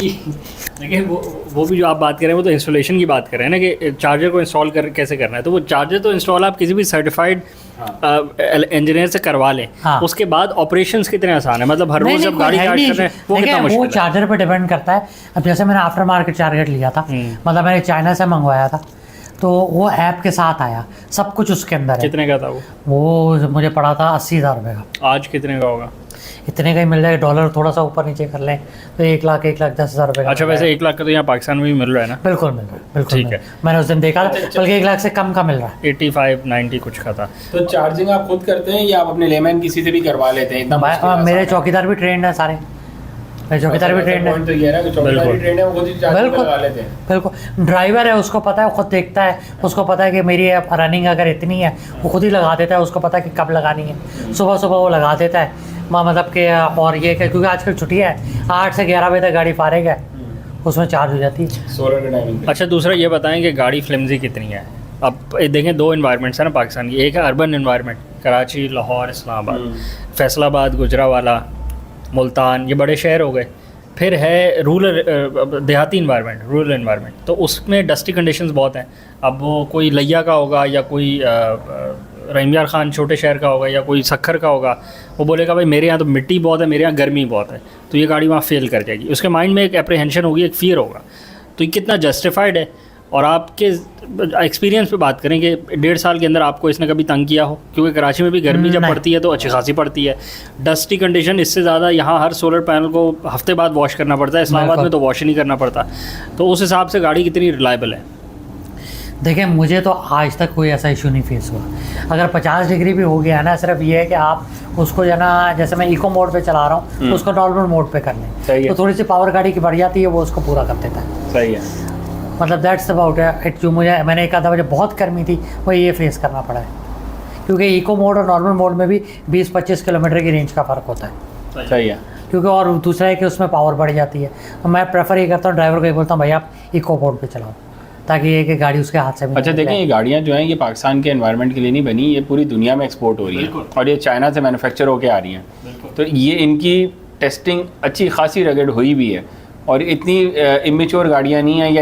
देखिए, वो भी जो आप बात कर रहे हैं वो तो इंस्टॉलेशन की बात कर रहे हैं ना, कि चार्जर को इंस्टॉल कैसे करना है। तो वो चार्जर तो इंस्टॉल आप किसी भी सर्टिफाइड इंजीनियर से करवा लें। हाँ। उसके बाद ऑपरेशंस कितने आसान है, मतलब हर रोज जब गाड़ी चार्ज कर रहे हैं वो कितना वो मुश्किल है। चार्जर पे डिपेंड करता है। अब जैसे मैंने आफ्टर मार्केट चार्जर लिया था, मतलब मैंने चाइना से मंगवाया था, तो वो ऐप के साथ आया, सब कुछ उसके अंदर है। कितने का था वो मुझे पड़ा था 80,000 रुपये का। आज कितने का होगा? इतने का ही मिल जाएगा। डॉलर थोड़ा सा ऊपर नीचे कर लें तो 1,10,000 रुपये का। अच्छा, वैसे 1 लाख का तो यहाँ पाकिस्तान में भी मिल रहा है ना? बिल्कुल मिल रहा है, बिल्कुल ठीक मिल है। रहा है। मैंने उस दिन देखा था, बल्कि 1 लाख से कम का मिल रहा है। 85-90 कुछ का था। तो चार्जिंग आप खुद करते हैं या आप अपने लेमैन किसी से भी करवा लेते हैं? इतना मुश्किल आसान मेरे है? चौकीदार भी ट्रेंड है सारे, मेरे चौकीदार भी ट्रेंड है। पॉइंट तो ये है ना कि चौकीदार भी ट्रेंड है, वो खुद ही चार्जिंग बिल्कुल करवा लेते हैं। बिल्कुल। ड्राइवर है, उसको पता है, वो खुद देखता है, उसको पता है कि मेरी रनिंग अगर इतनी है वो खुद ही लगा देता है, उसको पता है कि कब लगानी है। सुबह सुबह वो लगा देता है, मतलब कि और ये क्योंकि आजकल छुट्टियाँ है, 8 से 11 बजे तक गाड़ी फारेग है, उसमें चार्ज हो जाती है सोलर के टाइमिंग। अच्छा, दूसरा ये बताएं कि गाड़ी फ्लिमजी कितनी है? अब देखें, 2 इन्वायरमेंट्स है ना पाकिस्तान की। एक है अर्बन इन्वायरमेंट, कराची, लाहौर, इस्लामाबाद, फैसलाबाद, गुजरावाला, मुल्तान, ये बड़े शहर हो गए। फिर है रूरल देहाती इन्वायरमेंट, रूरल इन्वायरमेंट। तो उसमें डस्टी कंडीशंस बहुत हैं। अब वो कोई लिया का होगा या कोई रहीम खान छोटे शहर का होगा या कोई सखर का होगा, वो बोलेगा भाई मेरे यहाँ तो मिट्टी बहुत है, मेरे यहाँ गर्मी बहुत है, तो ये गाड़ी वहाँ फेल कर जाएगी। उसके माइंड में एक एप्रीहेंशन होगी, एक फियर होगा। तो ये कितना जस्टिफाइड है? और आपके एक्सपीरियंस पे बात करें कि 1.5 साल के अंदर आपको इसने कभी तंग किया हो? क्योंकि कराची में भी गर्मी जब पड़ती है तो अच्छी खासी पड़ती है। डस्टी कंडीशन इससे ज़्यादा यहाँ हर सोलर पैनल को हफ्ते बाद वॉश करना पड़ता है, इस्लामाबाद में तो वॉश ही नहीं करना पड़ता। तो उस हिसाब से गाड़ी कितनी रिलायबल है? देखिए, मुझे तो आज तक कोई ऐसा इशू नहीं फेस हुआ। अगर 50 डिग्री भी हो गया ना, सिर्फ ये है कि आप उसको जो ना, जैसे मैं इको मोड पे चला रहा हूँ तो उसको नॉर्मल मोड पे कर लें, तो थोड़ी सी पावर गाड़ी की बढ़ जाती है, वो उसको पूरा कर देता है। सही है। मतलब दैट्स अबाउट इट। जो मैंने एक आधा मुझे बहुत गर्मी थी, वो ये फेस करना पड़ा है, क्योंकि इको मोड और नॉर्मल मोड में भी 20-25 किलोमीटर की रेंज का फ़र्क होता है। सही है। क्योंकि और दूसरा है कि उसमें पावर बढ़ जाती है। तो मैं प्रेफर ये करता हूँ, ड्राइवर को ये बोलता हूँ भाई आप इको मोड पे चलाओ, ताकि ये कि गाड़ी उसके हाथ से भी। अच्छा देखें, ये गाड़ियाँ जो हैं ये पाकिस्तान के एनवायरनमेंट के लिए नहीं बनी, ये पूरी दुनिया में एक्सपोर्ट हो रही है और ये चाइना से मैन्युफैक्चर होकर आ रही हैं। तो ये इनकी टेस्टिंग अच्छी खासी रगड़ हुई भी है और इतनी इमेच्योर गाड़ियाँ नहीं हैं या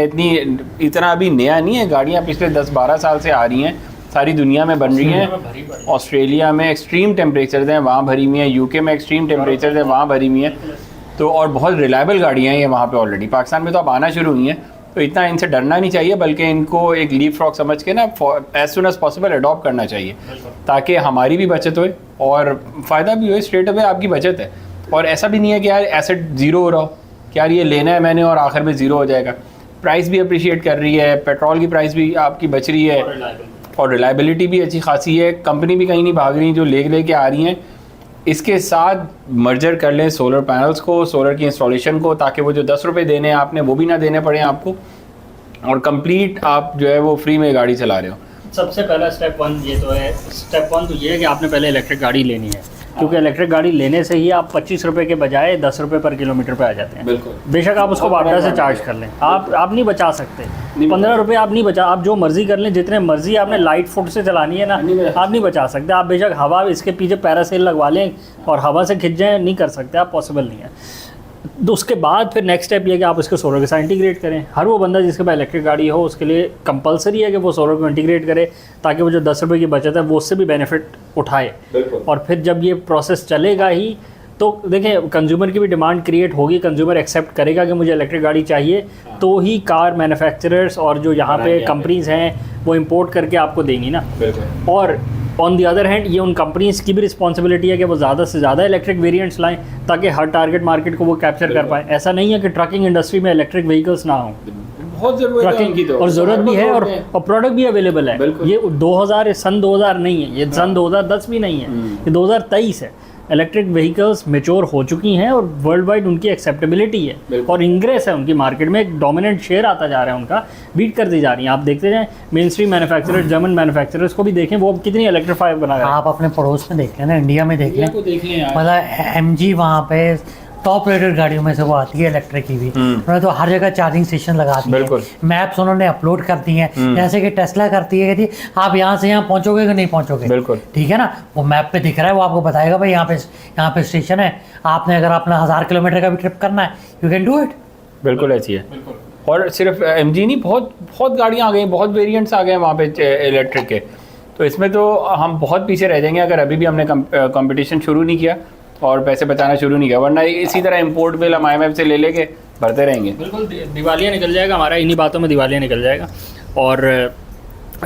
इतना अभी नया नहीं है। गाड़ियाँ पिछले 10-12 साल से आ रही हैं, सारी दुनिया में बन रही हैं। ऑस्ट्रेलिया में एक्सट्रीम टेम्परेचर्स हैं, वहाँ भरी हुई हैं। यूके में एक्सट्रीम टेम्परेचर्स हैं, वहाँ भरी हुई हैं। तो और बहुत रिलायबल गाड़ियाँ हैं ये वहाँ पे ऑलरेडी। पाकिस्तान में तो अब आना शुरू हुई हैं, तो इतना इनसे डरना नहीं चाहिए, बल्कि इनको एक लीप फ्रॉग समझ के ना as soon as possible adopt करना चाहिए, ताकि हमारी भी बचत होए और फ़ायदा भी होए। स्ट्रेट अवे आपकी बचत है और ऐसा भी नहीं है कि यार एसेट ज़ीरो हो रहा हो, कि यार ये लेना है मैंने और आखिर में ज़ीरो हो जाएगा। प्राइस भी अप्रिशिएट कर रही है, पेट्रोल की प्राइस भी आपकी बच रही है और रिलायबिलिटी भी अच्छी खासी है। कंपनी भी कहीं नहीं भाग रही, जो लेके आ रही हैं। इसके साथ मर्जर कर लें सोलर पैनल्स को, सोलर की इंस्टॉलेशन को, ताकि वो जो 10 रुपये देने हैं आपने वो भी ना देने पड़े आपको, और कंप्लीट आप जो है वो फ्री में गाड़ी चला रहे हो। सबसे पहला स्टेप 1 ये तो है। स्टेप 1 तो ये है कि आपने पहले इलेक्ट्रिक गाड़ी लेनी है, क्योंकि इलेक्ट्रिक गाड़ी लेने से ही आप 25 रुपये के बजाय 10 रुपये पर किलोमीटर पे आ जाते हैं। बिल्कुल। बेशक आप उसको बाटा से चार्ज कर लें, आप नहीं बचा सकते। 15 रुपये आप नहीं बचा, आप जो मर्जी कर लें, जितने मर्जी आपने लाइट फुट से चलानी है ना, आप नहीं बचा सकते। आप बेशक हवा इसके पीछे पैरासेल लगवा लें और हवा से खिंच जाएँ, नहीं कर सकते आप, पॉसिबल नहीं है। तो उसके बाद फिर नेक्स्ट स्टेप ये कि आप इसको सोलर के साथ इंटीग्रेट करें। हर वो बंदा जिसके पास इलेक्ट्रिक गाड़ी हो उसके लिए कंपलसरी है कि वो सोलर को इंटीग्रेट करे, ताकि वो जो 10 रुपये की बचत है वो उससे भी बेनिफिट उठाए। और फिर जब ये प्रोसेस चलेगा ही तो देखें, कंज्यूमर की भी डिमांड क्रिएट होगी, कंज्यूमर एक्सेप्ट करेगा कि मुझे इलेक्ट्रिक गाड़ी चाहिए, तो ही कार मैन्युफैक्चरर्स और जो यहाँ पे कंपनीज़ हैं वो इंपोर्ट करके आपको देंगी ना। और ऑन दी अदर हैंड ये उन कंपनीज़ की भी रिस्पॉन्सिबिलिटी है कि वो ज़्यादा से ज़्यादा इलेक्ट्रिक वेरिएंट्स लाएं, ताकि हर टारगेट मार्केट को वो कैप्चर कर पाए। ऐसा नहीं है कि ट्रकिंग इंडस्ट्री में इलेक्ट्रिक व्हीकल्स ना हों, बहुत ज़रूरत है तो। और ज़रूरत भी है, और प्रोडक्ट भी अवेलेबल है। ये 2000 सन 2000 नहीं है, ये सन 2010 भी नहीं है, ये 2023 है। इलेक्ट्रिक व्हीकल्स मेच्योर हो चुकी हैं और वर्ल्ड वाइड उनकी एक्सेप्टेबिलिटी है और इंग्रेस है उनकी मार्केट में, एक डोमिनेंट शेयर आता जा रहा है उनका, बीट करती जा रही हैं। आप देखते जाएं, main stream manufacturers, German manufacturers को भी देखें, वो कितनी इलेक्ट्रीफाई बना रहे हैं। आप अपने पड़ोस में देख लें ना, इंडिया में देख लें, मतलब MG वहाँ पे टॉप रेटेड गाड़ियों में से वो आती है इलेक्ट्रिक की भी। उन्होंने तो हर जगह चार्जिंग स्टेशन लगा दिए हैं, मैप्स उन्होंने अपलोड कर दिए हैं, जैसे कि टेस्ला करती है कि आप यहाँ से यहाँ पहुँचोगे कि नहीं पहुँचोगे, ठीक है ना, वो मैप पे दिख रहा है, वो आपको बताएगा भाई यहाँ पे स्टेशन है, आपने अगर अपना 1000 किलोमीटर का भी ट्रिप करना है यू कैन डू इट। बिल्कुल ऐसी है। और सिर्फ MG नहीं, बहुत गाड़ियाँ आ गई, बहुत वेरिएंट्स आ गए हैं वहाँ पे इलेक्ट्रिक के। तो इसमें तो हम बहुत पीछे रह जाएंगे अगर अभी भी हमने कंपटीशन शुरू नहीं किया और पैसे बचाना शुरू नहीं किया, वरना इसी तरह इंपोर्ट बिल हम IMF से ले लेके भरते रहेंगे। बिल्कुल दिवालिया निकल जाएगा हमारा, इन्हीं बातों में दिवालिया निकल जाएगा। और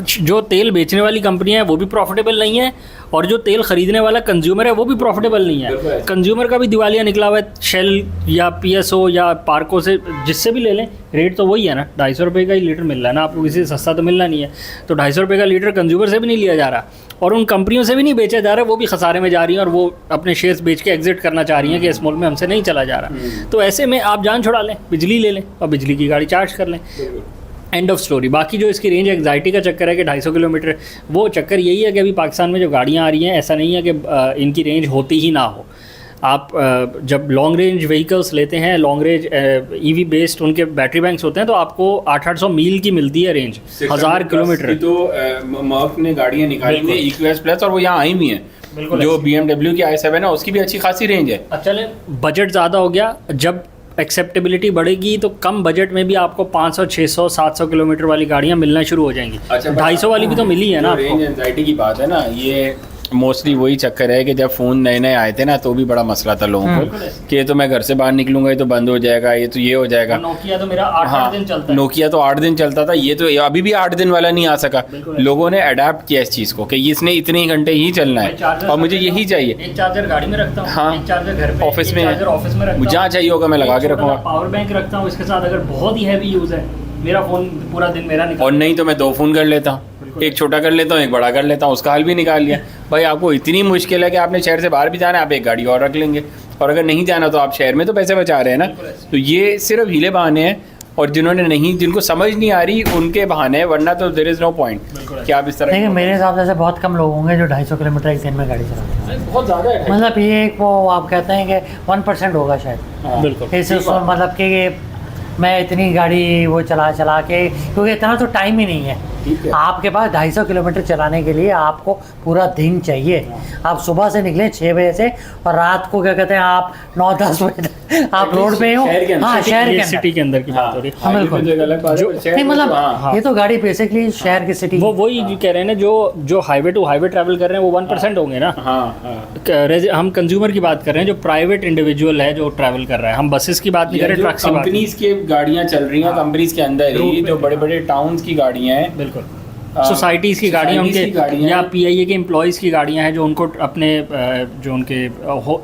जो तेल बेचने वाली कंपनियां हैं वो भी प्रॉफिटेबल नहीं है, और जो तेल खरीदने वाला कंज्यूमर है वो भी प्रॉफिटेबल नहीं है। कंज्यूमर का भी दिवालिया निकला हुआ है, शेल या PSO या पार्को से जिससे भी ले लें, रेट तो वही है ना, 250 रुपये का ही लीटर मिल रहा है ना आपको, किसी से सस्ता तो मिलना नहीं है। तो 250 रुपये का लीटर कंज्यूमर से भी नहीं लिया जा रहा और उन कंपनियों से भी नहीं बेचा जा रहा, वो भी खसारे में जा रही हैं और वो अपने शेयर्स बेच के एग्जिट करना चाह रही हैं कि इस मुल्क में हमसे नहीं चला जा रहा। तो ऐसे में आप जान छुड़ा लें, बिजली ले लें और बिजली की गाड़ी चार्ज कर लें, एंड ऑफ स्टोरी। बाकी जो इसकी रेंज एग्जाइटी का चक्कर है कि 250 किलोमीटर, वो चक्कर यही है कि अभी पाकिस्तान में जो गाड़ियाँ आ रही हैं ऐसा नहीं है कि इनकी रेंज होती ही ना हो। आप जब लॉन्ग रेंज व्हीकल्स लेते हैं, लॉन्ग रेंज EV बेस्ड उनके बैटरी बैंक्स होते हैं, तो आपको 800 मील की मिलती है रेंज, 1000 किलोमीटर। तो मर्क ने गाड़ियाँ निकाली हैं EQS प्लस, और वो यहाँ आई भी हैं। जो BMW की i7 है उसकी भी अच्छी खासी रेंज है। चले बजट ज़्यादा हो गया, जब एक्सेप्टेबिलिटी बढ़ेगी तो कम बजट में भी आपको 500, 600, 700 किलोमीटर वाली गाड़ियाँ मिलना शुरू हो जाएंगी। 250 वाली भी तो मिली है ना। रेंज एंजाइटी की बात है ना, ये मोस्टली वही चक्कर है कि जब फ़ोन नए नए आए थे ना तो भी बड़ा मसला था लोगों को कि ये तो मैं घर से बाहर निकलूंगा ये तो बंद हो जाएगा, ये तो ये हो जाएगा। नोकिया तो मेरा 8 दिन चलता है। नोकिया तो 8 दिन चलता था, ये तो अभी भी 8 दिन वाला नहीं आ सका। लोगों ने अडेप्ट किया इस चीज़ को कि इसने इतने ही घंटे ही चलना है और मुझे यही चाहिए। एक चार्जर गाड़ी में रखता हूँ, हाँ, एक चार्जर घर पे, ऑफिस में रखता जहाँ चाहिए होगा मैं लगा के रखूँगा। पावर बैंक रखता हूँ इसके साथ, अगर बहुत ही हैवी यूज़ है मेरा फ़ोन पूरा दिन मेरा निकल, और नहीं तो मैं 2 फ़ोन कर लेता हूँ, एक छोटा कर लेता हूँ एक बड़ा कर लेता हूँ, उसका हल भी निकाल लिया। भाई आपको इतनी मुश्किल है कि आपने शहर से बाहर भी जाना है, आप एक गाड़ी और रख लेंगे, और अगर नहीं जाना तो आप शहर में तो पैसे बचा रहे हैं ना। तो ये सिर्फ हीले बहाने हैं, और जिनको समझ नहीं आ रही उनके बहाने हैं, वरना तो देयर इज नो पॉइंट कि आप इस तरह। देखिए मेरे हिसाब से ऐसे बहुत कम लोग होंगे जो 250 किलोमीटर एक दिन में गाड़ी चलाते हैं, बहुत ज़्यादा है। मतलब ये एक वो आप कहते हैं कि 1% होगा शायद। बिल्कुल इस मतलब कि मैं इतनी गाड़ी वो चला के, क्योंकि इतना तो टाइम ही नहीं है आपके पास 250 किलोमीटर चलाने के लिए, आपको पूरा दिन चाहिए। आप सुबह से निकलें 6 बजे से और रात को क्या कहते हैं आप 9-10 बजे आप रोड पे हो। हाँ, शहर के सिटी के अंदर की बात हो रही है। बिल्कुल नहीं, मतलब ये तो गाड़ी बेसिकली शहर की सिटी, वो वही कह रहे हैं ना, जो हाईवे टू हाईवे ट्रैवल कर रहे हैं वो 1% होंगे ना। हम कंज्यूमर की बात कर रहे हैं, जो प्राइवेट इंडिविजुअल है जो ट्रैवल कर रहा है, हम बसेस की बात नहीं कर रहे, ट्रक की बात। कंपनीज की गाड़ियाँ चल रही हैं, कंपनीज के अंदर ही जो बड़े बड़े टाउन्स की गाड़ियाँ हैं, बिल्कुल सोसाइटीज़ की गाड़ियाँ उनके, या PIA के एम्प्लॉयज़ की गाड़ियाँ हैं जो उनको अपने जो उनके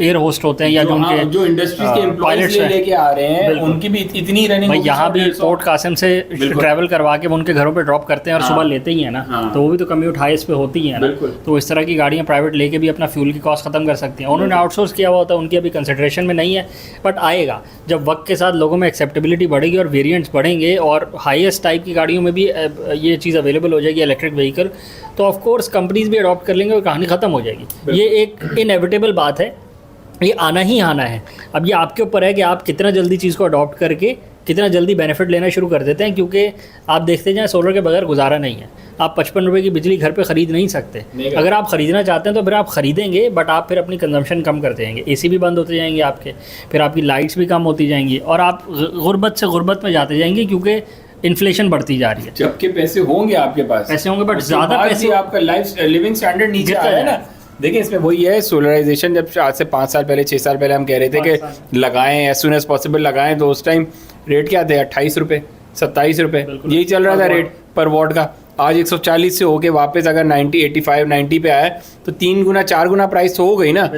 एयर होस्ट होते हैं या जो उनके जो इंडस्ट्रीज के एम्प्लॉयज लेके आ रहे हैं, उनकी भी इतनी रनिंग। भाई यहाँ भी पोर्ट कासिम से ट्रैवल करवा के वो उनके घरों पे ड्रॉप करते हैं और सुबह लेते ही हैं ना, तो वो भी तो कम्यूट हाईएस्ट पे होती है ना। तो इस तरह की गाड़ियाँ प्राइवेट लेके भी अपना फ्यूल की कॉस्ट खत्म कर सकती हैं। उन्होंने आउटसोर्स किया हुआ होता है, उनकी अभी कंसिडरेशन में नहीं है, बट आएगा जब वक्त के साथ लोगों में एक्सेप्टेबिलिटी बढ़ेगी और वेरिएंट्स बढ़ेंगे और हाईएस्ट टाइप की गाड़ियों में भी ये चीज़ अवेलेबल हो जाएगी, इलेक्ट्रिक व्हीकल, तो ऑफ कोर्स कंपनीज भी अडॉप्ट कर लेंगे और कहानी ख़त्म हो जाएगी। ये एक इनएविटेबल बात है, ये आना ही आना है। अब ये आपके ऊपर है कि आप कितना जल्दी चीज़ को अडॉप्ट करके कितना जल्दी बेनिफिट लेना शुरू कर देते हैं, क्योंकि आप देखते जाएं सोलर के बगैर गुजारा नहीं है। आप 55 रुपये की बिजली घर पे ख़रीद नहीं सकते। अगर आप ख़रीदना चाहते हैं तो फिर आप ख़रीदेंगे, बट आप फिर अपनी कंजम्पशन कम करते जाएंगे, AC भी बंद होते जाएंगे आपके, फिर आपकी लाइट्स भी कम होती जाएंगी और आप गुर्बत से गुर्बत में जाते जाएंगे, क्योंकि इन्फ्लेशन बढ़ती जा रही है। जबकि पैसे होंगे आपके पास, पैसे होंगे, बट ज़्यादा पैसे, आपका लिविंग स्टैंडर्ड नीचे आ रहा है ना। देखिए इसमें वही है सोलराइजेशन, जब आज से 5 साल पहले 6 साल पहले हम कह रहे थे कि लगाएं एज सुन एज पॉसिबल लगाएं, तो उस टाइम रेट क्या थे, 28 रुपये 27 रुपये यही चल रहा था रेट पर वॉट का। आज 140 से होके वापस अगर 90, 85, 90 पे आया तो 3 गुना 4 गुना प्राइस तो हो गई ना।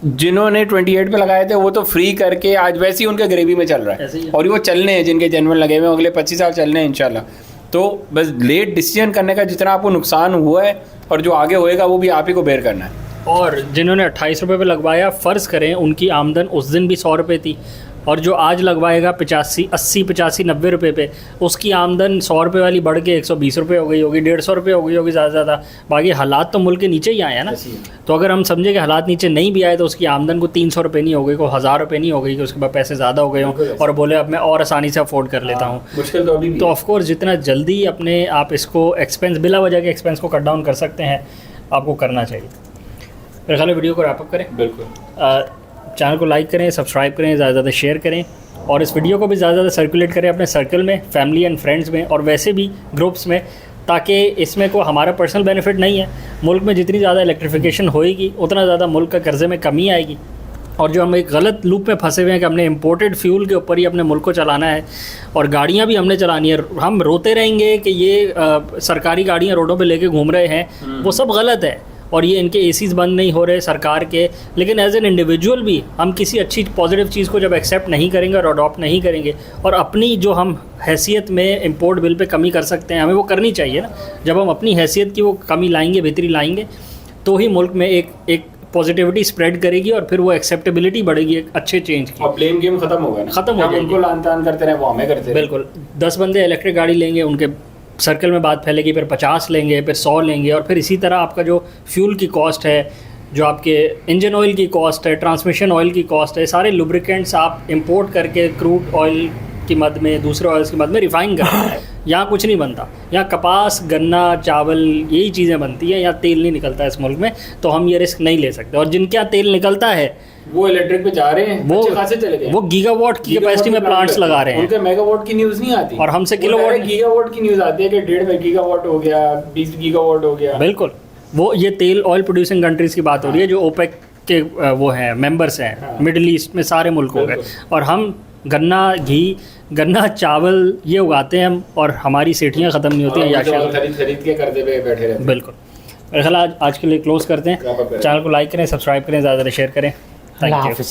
जिन्होंने 28 पे लगाए थे वो तो फ्री करके आज वैसे ही उनके ग्रेवी में चल रहा है, और वो चलने हैं जिनके जेन्युइन लगे हुए अगले 25 साल चलने हैं इंशाल्लाह। तो बस लेट डिसीजन करने का जितना आपको नुकसान हुआ है और जो आगे होएगा वो भी आप ही को बेयर करना है। और जिन्होंने 28 रुपये पे लगवाया, फ़र्ज़ करें उनकी आमदन उस दिन भी 100 रुपये थी, और जो आज लगवाएगा 85 80 85 90 रुपये पे, उसकी आमदन 100 रुपये वाली बढ़ के 120 रुपये हो गई होगी, 150 रुपये हो गई होगी ज़्यादा से ज़्यादा। बाकी हालात तो मुल्क के नीचे ही आए हैं ना, तो अगर हम समझे कि हालात नीचे नहीं भी आए तो उसकी आमदन को 300 रुपये नहीं हो गई, को 1000 रुपये नहीं हो गई, कि उसके बाद पैसे ज़्यादा हो गए हों और बोले अब मैं और आसानी से अफोर्ड कर लेता हूँ। मुश्किल तो अभी भी तो ऑफकोर्स जितना जल्दी अपने आप इसको एक्सपेंस, बिला वजह के एक्सपेंस को कट डाउन कर सकते हैं, आपको करना चाहिए। मेरे ख्याल में वीडियो को रैप अप करें। बिल्कुल। चैनल को लाइक करें, सब्सक्राइब करें, ज़्यादा से ज़्यादा शेयर करें और इस वीडियो को भी ज़्यादा से ज़्यादा सर्कुलेट करें अपने सर्कल में, फैमिली एंड फ्रेंड्स में और वैसे भी ग्रुप्स में, ताकि इसमें को हमारा पर्सनल बेनिफिट नहीं है। मुल्क में जितनी ज़्यादा इलेक्ट्रिफिकेशन होएगी उतना ज़्यादा मुल्क का कर्जे में कमी आएगी, और जो हम एक गलत लूप में फंसे हुए हैं कि हमने इंपोर्टेड फ्यूल के ऊपर ही अपने मुल्क को चलाना है और गाड़ियाँ भी हमने चलानी है। हम रोते रहेंगे कि ये सरकारी गाड़ियाँ रोडों पे लेके घूम रहे हैं, वो सब गलत है और ये इनके एसीज़ बंद नहीं हो रहे सरकार के। लेकिन एज एन इंडिविजुअल भी हम किसी अच्छी पॉजिटिव चीज़ को जब एक्सेप्ट नहीं करेंगे और अडॉप्ट नहीं करेंगे और अपनी जो हम हैसियत में इंपोर्ट बिल पे कमी कर सकते हैं, हमें वो करनी चाहिए ना। जब हम अपनी हैसियत की वो कमी लाएंगे, बेहतरी लाएंगे, तो ही मुल्क में एक पॉजिटिविटी स्प्रेड करेगी और फिर वो एक्सेप्टेबिलिटी बढ़ेगी एक अच्छे चेंज की। और ब्लेम गेम खत्म होगा ना, खत्म हो जाएगी। उनको लान-तान करते रहे, वो हमें करते रहे। बिल्कुल। 10 बंदे इलेक्ट्रिक गाड़ी लेंगे, उनके सर्कल में बात फैलेगी, फिर 50 लेंगे, फिर 100 लेंगे और फिर इसी तरह आपका जो फ्यूल की कॉस्ट है, जो आपके इंजन ऑयल की कॉस्ट है, ट्रांसमिशन ऑयल की कॉस्ट है, सारे लुब्रिकेंट्स आप इंपोर्ट करके क्रूड ऑयल की मद में, दूसरे ऑयल्स की मद में रिफ़ाइन करते हैं। यहाँ कुछ नहीं बनता, यहाँ कपास, गन्ना, चावल, यही चीज़ें बनती हैं। यहाँ तेल नहीं निकलता है इस मुल्क में, तो हम ये रिस्क नहीं ले सकते। और जिनके यहाँ तेल निकलता है वो इलेक्ट्रिक पे जा रहे हैं, वो अच्छे खासे चले गए। वो गीगावाट की कैपेसिटी में प्लांट्स लगा रहे हैं। उनके मेगावाट की न्यूज़ नहीं आती और हमसे किलोवाट, गीगावाट की न्यूज़ आती है कि 1.5 गीगावाट हो गया, 20 गीगावाट हो गया। बिल्कुल। वो ये तेल ऑयल प्रोड्यूसिंग कंट्रीज़ की बात हो रही है जो ओपेक के वो हैं, मेंबर्स हैं, मिडिल ईस्ट में सारे मुल्क हो गए। और हम गन्ना, चावल ये उगाते हैं हम, और हमारी सेठियाँ ख़त्म नहीं होती हैं। या खरीद के कर्जे पे बैठे रहते हैं। बिल्कुल। मेरे ख्याल आज के लिए क्लोज़ करते हैं। चैनल को लाइक करें, सब्सक्राइब करें, ज़्यादा शेयर करें। Thank you.